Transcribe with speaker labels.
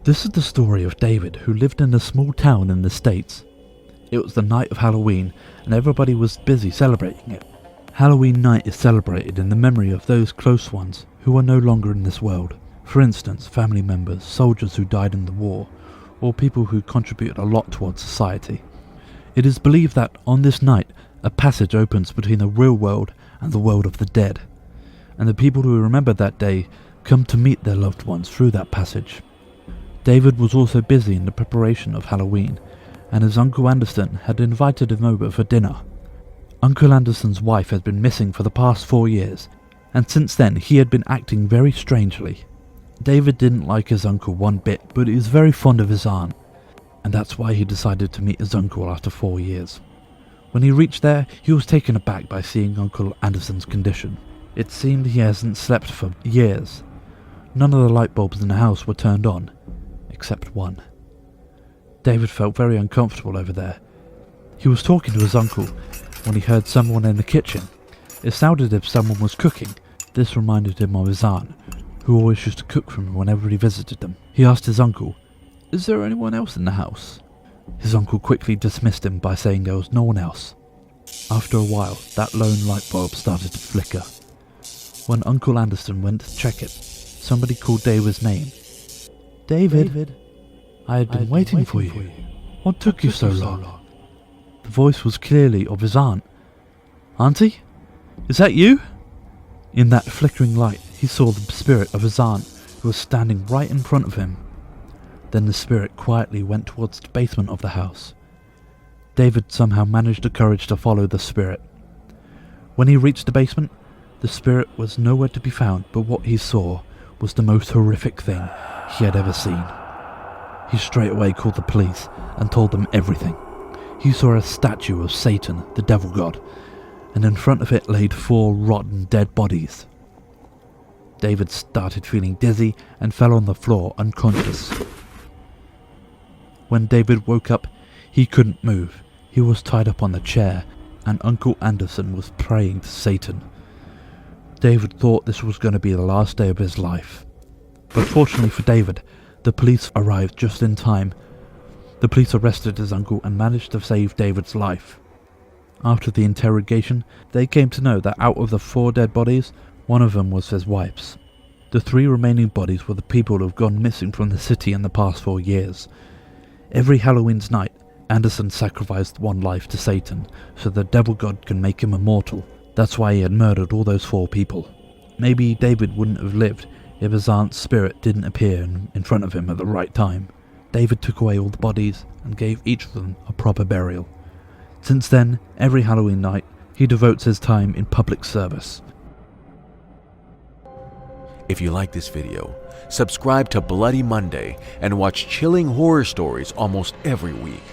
Speaker 1: This is the story of David, who lived in a small town in the States. It was the night of Halloween, and everybody was busy celebrating it. Halloween night is celebrated in the memory of those close ones who are no longer in this world. For instance, family members, soldiers who died in the war, or people who contributed a lot towards society. It is believed that on this night, a passage opens between the real world and the world of the dead, and the people who remember that day come to meet their loved ones through that passage. David was also busy in the preparation of Halloween, and his Uncle Anderson had invited him over for dinner. Uncle Anderson's wife had been missing for the past 4 years, and since then he had been acting very strangely. David didn't like his uncle one bit, but he was very fond of his aunt, and that's why he decided to meet his uncle after 4 years. When he reached there, he was taken aback by seeing Uncle Anderson's condition. It seemed he hasn't slept for years. None of the light bulbs in the house were turned on, except one. David felt very uncomfortable over there. He was talking to his uncle when he heard someone in the kitchen. It sounded as if someone was cooking. This reminded him of his aunt, who always used to cook for him whenever he visited them. He asked his uncle, "Is there anyone else in the house?" His uncle quickly dismissed him by saying there was no one else. After a while, that lone light bulb started to flicker. When Uncle Anderson went to check it, somebody called David's name. David, I had been waiting for you. What took you so long? The voice was clearly of his aunt. Auntie? Is that you? In that flickering light, he saw the spirit of his aunt, who was standing right in front of him. Then the spirit quietly went towards the basement of the house. David somehow managed the courage to follow the spirit. When he reached the basement, the spirit was nowhere to be found, but what he saw was the most horrific thing he had ever seen. He straight away called the police and told them everything. He saw a statue of Satan, the devil god, and in front of it laid 4 rotten dead bodies. David started feeling dizzy and fell on the floor unconscious. When David woke up, he couldn't move. He was tied up on the chair, and Uncle Anderson was praying to Satan. David thought this was going to be the last day of his life. But fortunately for David, the police arrived just in time. The police arrested his uncle and managed to save David's life. After the interrogation, they came to know that out of the 4 dead bodies, one of them was his wife's. The 3 remaining bodies were the people who have gone missing from the city in the past 4 years. Every Halloween's night, Anderson sacrificed one life to Satan, so the devil god can make him immortal. That's why he had murdered all those 4 people. Maybe David wouldn't have lived if his aunt's spirit didn't appear in front of him at the right time. David took away all the bodies and gave each of them a proper burial. Since then, every Halloween night, he devotes his time in public service.
Speaker 2: If you like this video, subscribe to Bloody Monday and watch chilling horror stories almost every week.